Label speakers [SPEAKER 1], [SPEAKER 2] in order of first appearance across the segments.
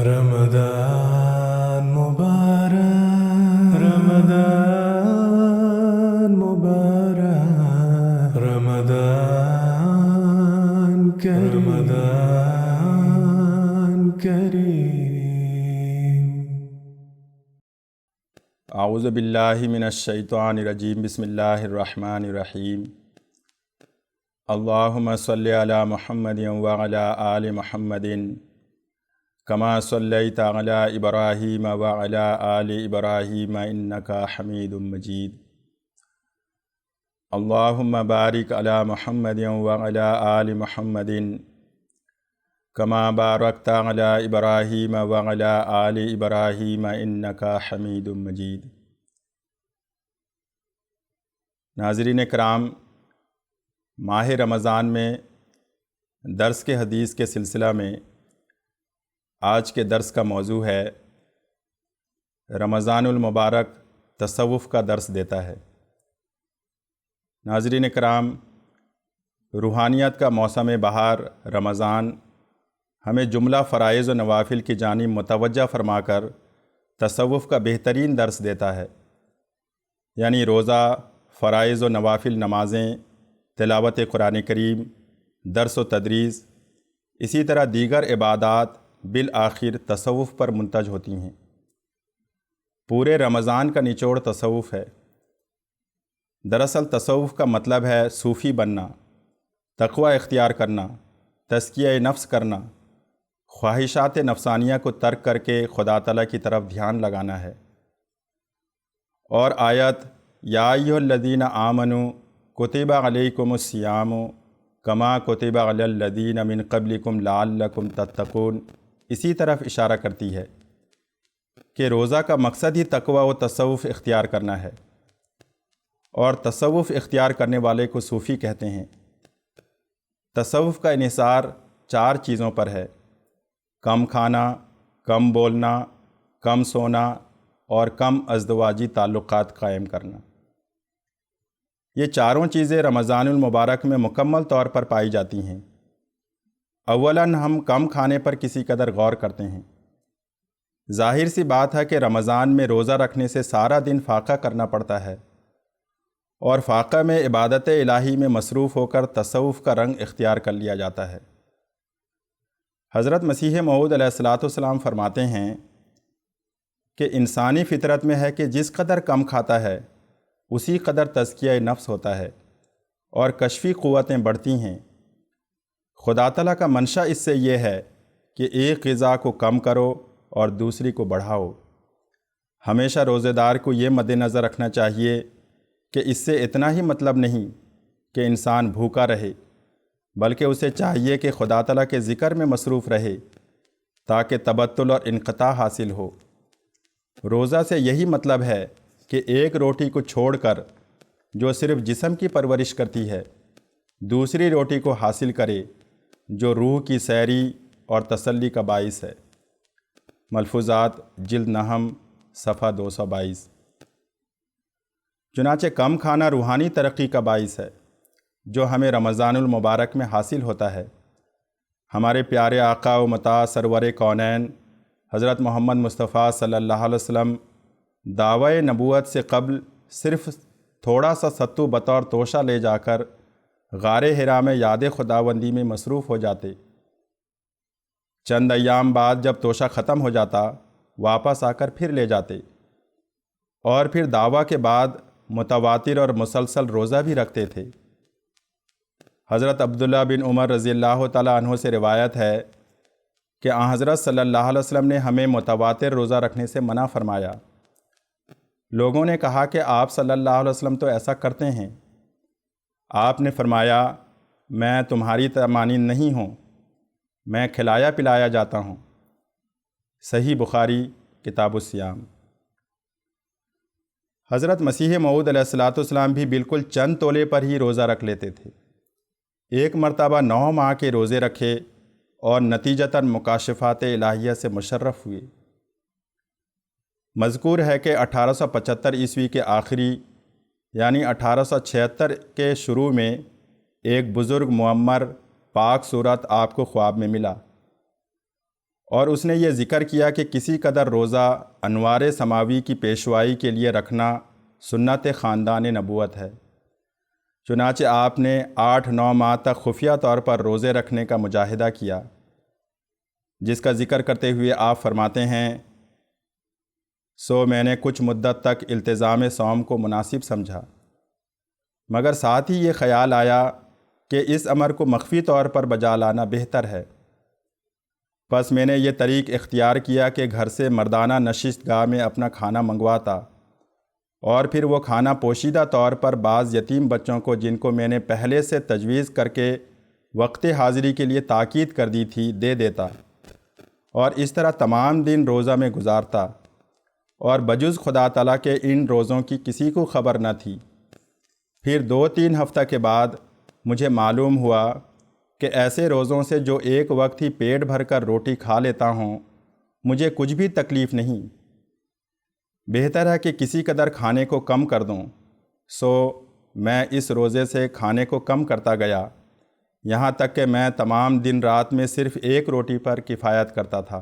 [SPEAKER 1] رمضان مبارک، رمضان مبارک، رمضان کریم، رمضان کریم۔
[SPEAKER 2] اعوذ باللہ من الشیطان الرجیم، بسم اللہ الرحمن الرحیم۔ اللہم صلی علی محمد وعلی آل محمد کما صلیت علی ابراہیم وعلی آل ابراہیم انک حمید مجید۔ اللہم بارک علی محمد وعلی آل محمد کما بارکت علی ابراہیم وعلی آل ابراہیم انک حمید مجید۔ ناظرین کرام، ماہ رمضان میں درس کے حدیث کے سلسلہ میں آج کے درس کا موضوع ہے رمضان المبارک تصوف کا درس دیتا ہے۔ ناظرین کرام، روحانیت کا موسم بہار رمضان ہمیں جملہ فرائض و نوافل کی جانب متوجہ فرما کر تصوف کا بہترین درس دیتا ہے، یعنی روزہ، فرائض و نوافل نمازیں، تلاوت قرآن کریم، درس و تدریس، اسی طرح دیگر عبادات بالآخر تصوف پر منتج ہوتی ہیں۔ پورے رمضان کا نچوڑ تصوف ہے۔ دراصل تصوف کا مطلب ہے صوفی بننا، تقوی اختیار کرنا، تزکیہ نفس کرنا، خواہشات نفسانیہ کو ترک کر کے خدا تعالیٰ کی طرف دھیان لگانا ہے۔ اور آیت یا ایھا الذین آمنوا کتب علیکم الصیام کما کتب علی الذین من قبلکم لعلکم تتقون اسی طرف اشارہ کرتی ہے کہ روزہ کا مقصد ہی تقوی و تصوف اختیار کرنا ہے، اور تصوف اختیار کرنے والے کو صوفی کہتے ہیں۔ تصوف کا انحصار 4 چیزوں پر ہے: کم کھانا، کم بولنا، کم سونا اور کم ازدواجی تعلقات قائم کرنا۔ یہ چاروں چیزیں رمضان المبارک میں مکمل طور پر پائی جاتی ہیں۔ اولاً ہم کم کھانے پر کسی قدر غور کرتے ہیں۔ ظاہر سی بات ہے کہ رمضان میں روزہ رکھنے سے سارا دن فاقہ کرنا پڑتا ہے، اور فاقہ میں عبادت الہی میں مصروف ہو کر تصوف کا رنگ اختیار کر لیا جاتا ہے۔ حضرت مسیح موعود علیہ السلام فرماتے ہیں کہ انسانی فطرت میں ہے کہ جس قدر کم کھاتا ہے اسی قدر تزکیہ نفس ہوتا ہے اور کشفی قوتیں بڑھتی ہیں۔ خدا تعالیٰ کا منشا اس سے یہ ہے کہ ایک غذا کو کم کرو اور دوسری کو بڑھاؤ۔ ہمیشہ روزے دار کو یہ مد نظر رکھنا چاہیے کہ اس سے اتنا ہی مطلب نہیں کہ انسان بھوکا رہے، بلکہ اسے چاہیے کہ خدا تعالیٰ کے ذکر میں مصروف رہے تاکہ تبتل اور انقطاع حاصل ہو۔ روزہ سے یہی مطلب ہے کہ ایک روٹی کو چھوڑ کر جو صرف جسم کی پرورش کرتی ہے، دوسری روٹی کو حاصل کرے جو روح کی سیری اور تسلی کا باعث ہے۔ ملفوظات جلد نحم صفحہ 222۔ چنانچہ کم کھانا روحانی ترقی کا باعث ہے جو ہمیں رمضان المبارک میں حاصل ہوتا ہے۔ ہمارے پیارے آقا و مطاع سرور کونین حضرت محمد مصطفیٰ صلی اللہ علیہ وسلم دعوی نبوت سے قبل صرف تھوڑا سا ستو بطور توشہ لے جا کر غار حرا میں یاد خداوندی میں مصروف ہو جاتے۔ چند ایام بعد جب توشہ ختم ہو جاتا واپس آ کر پھر لے جاتے، اور پھر دعویٰ کے بعد متواتر اور مسلسل روزہ بھی رکھتے تھے۔ حضرت عبداللہ بن عمر رضی اللہ تعالیٰ عنہ سے روایت ہے کہ آن حضرت صلی اللہ علیہ وسلم نے ہمیں متواتر روزہ رکھنے سے منع فرمایا۔ لوگوں نے کہا کہ آپ صلی اللہ علیہ وسلم تو ایسا کرتے ہیں۔ آپ نے فرمایا، میں تمہاری مانند نہیں ہوں، میں کھلایا پلایا جاتا ہوں۔ صحیح بخاری کتاب الصیام۔ حضرت مسیح موعود علیہ السلام بھی بالکل چند تولے پر ہی روزہ رکھ لیتے تھے۔ ایک مرتبہ 9 ماہ کے روزے رکھے اور نتیجتاً مکاشفات الہیہ سے مشرف ہوئے۔ مذکور ہے کہ 1875 عیسوی کے آخری یعنی 1876 کے شروع میں ایک بزرگ معمر پاک صورت آپ کو خواب میں ملا اور اس نے یہ ذکر کیا کہ کسی قدر روزہ انوار سماوی کی پیشوائی کے لیے رکھنا سنت خاندان نبوت ہے۔ چنانچہ آپ نے 8-9 ماہ تک خفیہ طور پر روزے رکھنے کا مجاہدہ کیا، جس کا ذکر کرتے ہوئے آپ فرماتے ہیں، سو میں نے کچھ مدت تک التزام صوم کو مناسب سمجھا، مگر ساتھ ہی یہ خیال آیا کہ اس امر کو مخفی طور پر بجا لانا بہتر ہے۔ پس میں نے یہ طریق اختیار کیا کہ گھر سے مردانہ نشست گاہ میں اپنا کھانا منگواتا، اور پھر وہ کھانا پوشیدہ طور پر بعض یتیم بچوں کو، جن کو میں نے پہلے سے تجویز کر کے وقت حاضری کے لیے تاکید کر دی تھی، دے دیتا، اور اس طرح تمام دن روزہ میں گزارتا، اور بجز خدا تعالیٰ کے ان روزوں کی کسی کو خبر نہ تھی۔ پھر 2-3 ہفتہ کے بعد مجھے معلوم ہوا کہ ایسے روزوں سے جو ایک وقت ہی پیٹ بھر کر روٹی کھا لیتا ہوں، مجھے کچھ بھی تکلیف نہیں، بہتر ہے کہ کسی قدر کھانے کو کم کر دوں۔ سو میں اس روزے سے کھانے کو کم کرتا گیا، یہاں تک کہ میں تمام دن رات میں صرف ایک روٹی پر کفایت کرتا تھا۔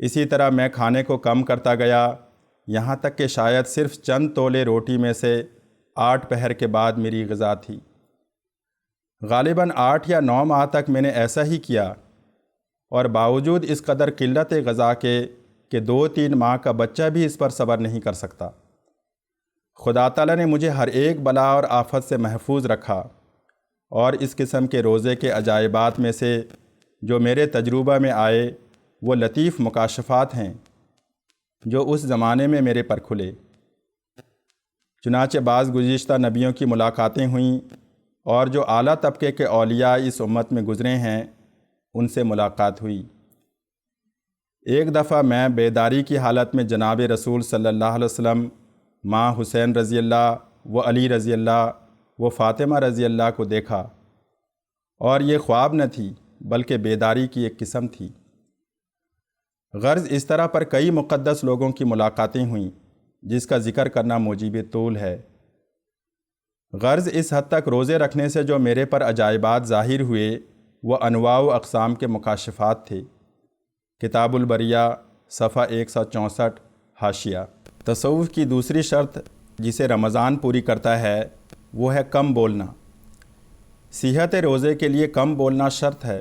[SPEAKER 2] اسی طرح میں کھانے کو کم کرتا گیا، یہاں تک کہ شاید صرف چند تولے روٹی میں سے 8 پہر کے بعد میری غذا تھی۔ غالباً 8 یا 9 ماہ تک میں نے ایسا ہی کیا، اور باوجود اس قدر قلت غذا کے کہ 2-3 ماہ کا بچہ بھی اس پر صبر نہیں کر سکتا۔ خدا تعالیٰ نے مجھے ہر ایک بلا اور آفت سے محفوظ رکھا، اور اس قسم کے روزے کے عجائبات میں سے جو میرے تجربہ میں آئے وہ لطیف مکاشفات ہیں جو اس زمانے میں میرے پر کھلے۔ چنانچہ بعض گزشتہ نبیوں کی ملاقاتیں ہوئیں، اور جو اعلیٰ طبقے کے اولیاء اس امت میں گزرے ہیں ان سے ملاقات ہوئی۔ ایک دفعہ میں بیداری کی حالت میں جناب رسول صلی اللہ علیہ وسلم، ماں حسین رضی اللہ، و علی رضی اللہ، و فاطمہ رضی اللہ کو دیکھا، اور یہ خواب نہ تھی بلکہ بیداری کی ایک قسم تھی۔ غرض اس طرح پر کئی مقدس لوگوں کی ملاقاتیں ہوئیں جس کا ذکر کرنا موجب طول ہے۔ غرض اس حد تک روزے رکھنے سے جو میرے پر عجائبات ظاہر ہوئے وہ انواع و اقسام کے مکاشفات تھے۔ کتاب البریہ صفحہ 164 حاشیہ۔ تصوف کی دوسری شرط جسے رمضان پوری کرتا ہے وہ ہے کم بولنا۔ صحت روزے کے لیے کم بولنا شرط ہے۔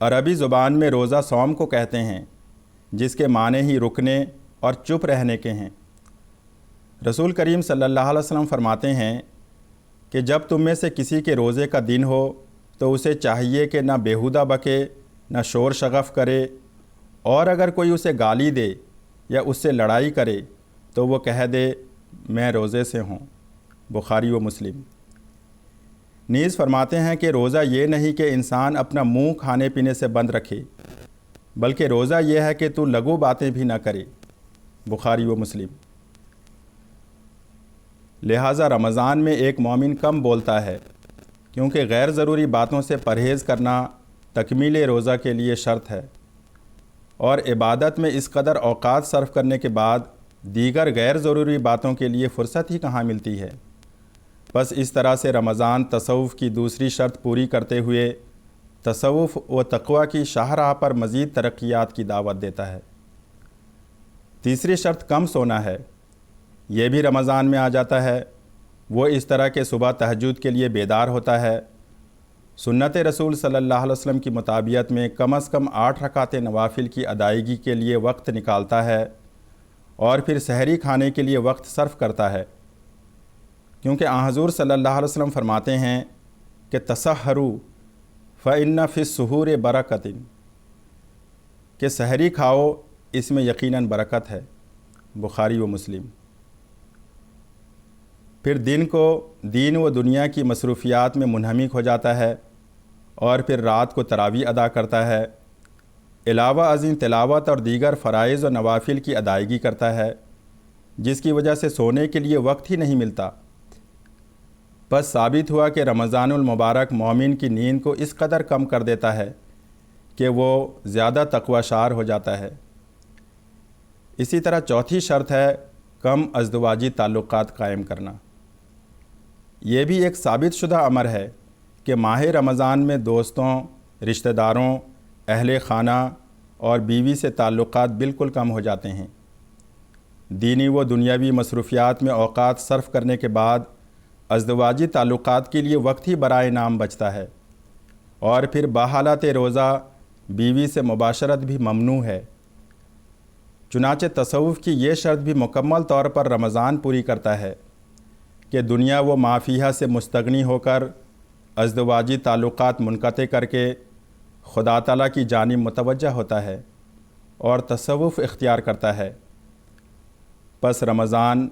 [SPEAKER 2] عربی زبان میں روزہ صوم کو کہتے ہیں، جس کے معنی ہی رکنے اور چپ رہنے کے ہیں۔ رسول کریم صلی اللہ علیہ وسلم فرماتے ہیں کہ جب تم میں سے کسی کے روزے کا دن ہو تو اسے چاہیے کہ نہ بیہودہ بکے، نہ شور شغف کرے، اور اگر کوئی اسے گالی دے یا اس سے لڑائی کرے تو وہ کہہ دے میں روزے سے ہوں۔ بخاری و مسلم۔ نیز فرماتے ہیں کہ روزہ یہ نہیں کہ انسان اپنا منہ کھانے پینے سے بند رکھے، بلکہ روزہ یہ ہے کہ تو لغو باتیں بھی نہ کرے۔ بخاری و مسلم۔ لہٰذا رمضان میں ایک مومن کم بولتا ہے، کیونکہ غیر ضروری باتوں سے پرہیز کرنا تکمیل روزہ کے لیے شرط ہے، اور عبادت میں اس قدر اوقات صرف کرنے کے بعد دیگر غیر ضروری باتوں کے لیے فرصت ہی کہاں ملتی ہے۔ بس اس طرح سے رمضان تصوف کی دوسری شرط پوری کرتے ہوئے تصوف و تقوی کی شاہراہ پر مزید ترقیات کی دعوت دیتا ہے۔ تیسری شرط کم سونا ہے، یہ بھی رمضان میں آ جاتا ہے۔ وہ اس طرح کہ صبح تہجد کے لیے بیدار ہوتا ہے، سنت رسول صلی اللہ علیہ وسلم کی مطابقت میں کم از کم 8 رکعت نوافل کی ادائیگی کے لیے وقت نکالتا ہے، اور پھر سحری کھانے کے لیے وقت صرف کرتا ہے، کیونکہ آن حضور صلی اللہ علیہ وسلم فرماتے ہیں کہ تسحروا فإن فی السحور برکۃ، کہ سحری کھاؤ، اس میں یقیناً برکت ہے۔ بخاری و مسلم۔ پھر دن کو دین و دنیا کی مصروفیات میں منہمک ہو جاتا ہے، اور پھر رات کو تراویح ادا کرتا ہے، علاوہ ازیں تلاوت اور دیگر فرائض و نوافل کی ادائیگی کرتا ہے، جس کی وجہ سے سونے کے لیے وقت ہی نہیں ملتا۔ بس ثابت ہوا کہ رمضان المبارک مومن کی نیند کو اس قدر کم کر دیتا ہے کہ وہ زیادہ تقوی شار ہو جاتا ہے۔ اسی طرح چوتھی شرط ہے کم ازدواجی تعلقات قائم کرنا۔ یہ بھی ایک ثابت شدہ امر ہے کہ ماہ رمضان میں دوستوں، رشتہ داروں اہل خانہ اور بیوی سے تعلقات بالکل کم ہو جاتے ہیں۔ دینی و دنیاوی مصروفیات میں اوقات صرف کرنے کے بعد ازدواجی تعلقات کے لیے وقت ہی برائے نام بچتا ہے، اور پھر بحالت روزہ بیوی سے مباشرت بھی ممنوع ہے۔ چنانچہ تصوف کی یہ شرط بھی مکمل طور پر رمضان پوری کرتا ہے کہ دنیا و مافیہ سے مستغنی ہو کر ازدواجی تعلقات منقطع کر کے خدا تعالیٰ کی جانب متوجہ ہوتا ہے اور تصوف اختیار کرتا ہے۔ پس رمضان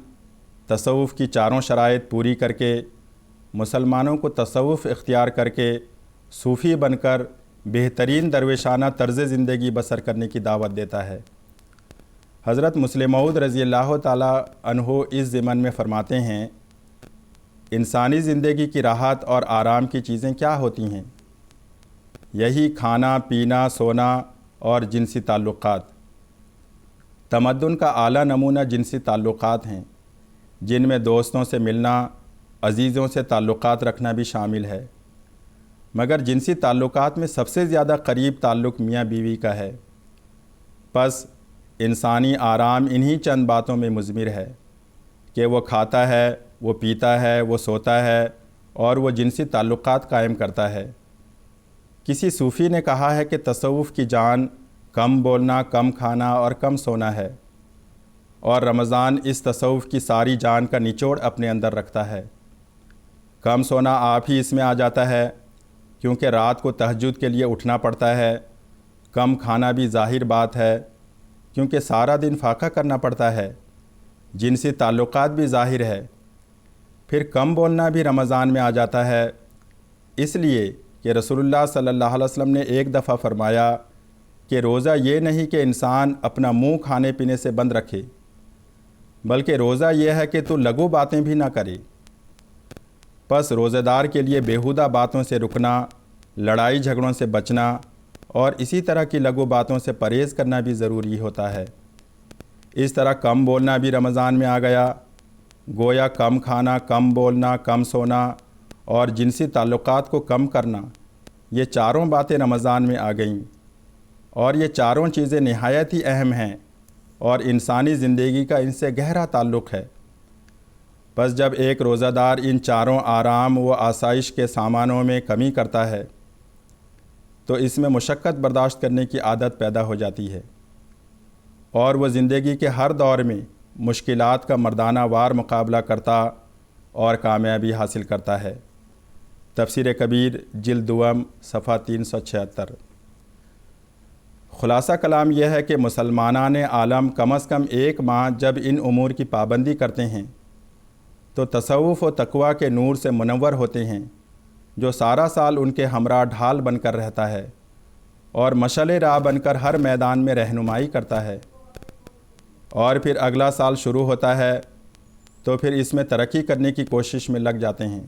[SPEAKER 2] تصوف کی چاروں شرائط پوری کر کے مسلمانوں کو تصوف اختیار کر کے صوفی بن کر بہترین درویشانہ طرز زندگی بسر کرنے کی دعوت دیتا ہے۔ حضرت مسلم موعود رضی اللہ تعالیٰ عنہ اس ضمن میں فرماتے ہیں، انسانی زندگی کی راحت اور آرام کی چیزیں کیا ہوتی ہیں؟ یہی کھانا پینا سونا اور جنسی تعلقات۔ تمدن کا اعلیٰ نمونہ جنسی تعلقات ہیں، جن میں دوستوں سے ملنا، عزیزوں سے تعلقات رکھنا بھی شامل ہے، مگر جنسی تعلقات میں سب سے زیادہ قریب تعلق میاں بیوی کا ہے۔ پس انسانی آرام انہی چند باتوں میں مضمر ہے کہ وہ کھاتا ہے، وہ پیتا ہے، وہ سوتا ہے اور وہ جنسی تعلقات قائم کرتا ہے۔ کسی صوفی نے کہا ہے کہ تصوف کی جان کم بولنا، کم کھانا اور کم سونا ہے، اور رمضان اس تصوف کی ساری جان کا نچوڑ اپنے اندر رکھتا ہے۔ کم سونا آپ ہی اس میں آ جاتا ہے، کیونکہ رات کو تہجد کے لیے اٹھنا پڑتا ہے۔ کم کھانا بھی ظاہر بات ہے، کیونکہ سارا دن فاقہ کرنا پڑتا ہے۔ جنسی تعلقات بھی ظاہر ہے۔ پھر کم بولنا بھی رمضان میں آ جاتا ہے، اس لیے کہ رسول اللہ صلی اللہ علیہ وسلم نے ایک دفعہ فرمایا کہ روزہ یہ نہیں کہ انسان اپنا منہ کھانے پینے سے بند رکھے، بلکہ روزہ یہ ہے کہ تو لغو باتیں بھی نہ کرے۔ پس روزہ دار کے لیے بیہودہ باتوں سے رکنا، لڑائی جھگڑوں سے بچنا اور اسی طرح کی لغو باتوں سے پرہیز کرنا بھی ضروری ہوتا ہے۔ اس طرح کم بولنا بھی رمضان میں آ گیا۔ گویا کم کھانا، کم بولنا، کم سونا اور جنسی تعلقات کو کم کرنا، یہ چاروں باتیں رمضان میں آ گئیں، اور یہ چاروں چیزیں نہایت ہی اہم ہیں اور انسانی زندگی کا ان سے گہرا تعلق ہے۔ پس جب ایک روزہ دار ان چاروں آرام و آسائش کے سامانوں میں کمی کرتا ہے تو اس میں مشقت برداشت کرنے کی عادت پیدا ہو جاتی ہے، اور وہ زندگی کے ہر دور میں مشکلات کا مردانہ وار مقابلہ کرتا اور کامیابی حاصل کرتا ہے۔ تفسیر کبیر جلد دوم صفحہ 376۔ خلاصہ کلام یہ ہے کہ مسلمانان عالم کم از کم ایک ماہ جب ان امور کی پابندی کرتے ہیں تو تصوف و تقویٰ کے نور سے منور ہوتے ہیں، جو سارا سال ان کے ہمراہ ڈھال بن کر رہتا ہے اور مشعل راہ بن کر ہر میدان میں رہنمائی کرتا ہے۔ اور پھر اگلا سال شروع ہوتا ہے تو پھر اس میں ترقی کرنے کی کوشش میں لگ جاتے ہیں۔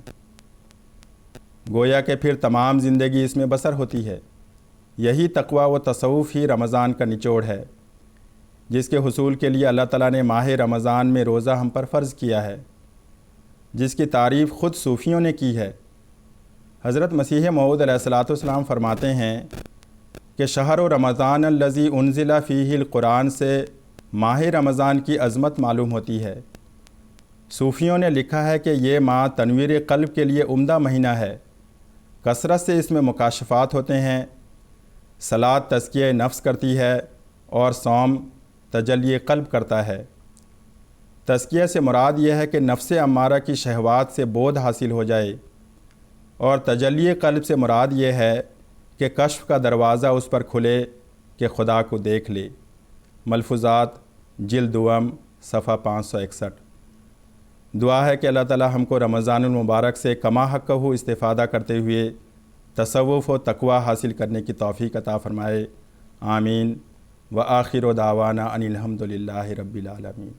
[SPEAKER 2] گویا کہ پھر تمام زندگی اس میں بسر ہوتی ہے۔ یہی تقویٰ و تصوف ہی رمضان کا نچوڑ ہے، جس کے حصول کے لیے اللہ تعالیٰ نے ماہ رمضان میں روزہ ہم پر فرض کیا ہے، جس کی تعریف خود صوفیوں نے کی ہے۔ حضرت مسیح موعود علیہ الصلوۃ والسلام فرماتے ہیں کہ شہر و رمضان الذی انزل فیہ القرآن سے ماہ رمضان کی عظمت معلوم ہوتی ہے۔ صوفیوں نے لکھا ہے کہ یہ ماہ تنویر قلب کے لیے عمدہ مہینہ ہے۔ کثرت سے اس میں مکاشفات ہوتے ہیں۔ صلاۃ تزکیہ نفس کرتی ہے اور صوم تجلی قلب کرتا ہے۔ تزکیہ سے مراد یہ ہے کہ نفس امارہ کی شہوات سے بودھ حاصل ہو جائے، اور تجلی قلب سے مراد یہ ہے کہ کشف کا دروازہ اس پر کھلے کہ خدا کو دیکھ لے۔ ملفوظات جلد دوم صفحہ 561۔ دعا ہے کہ اللہ تعالی ہم کو رمضان المبارک سے کما حقہ استفادہ کرتے ہوئے تصوف و تقویٰ حاصل کرنے کی توفیق عطا فرمائے۔ آمین۔ وآخر دعوانا ان الحمد للہ رب العالمین۔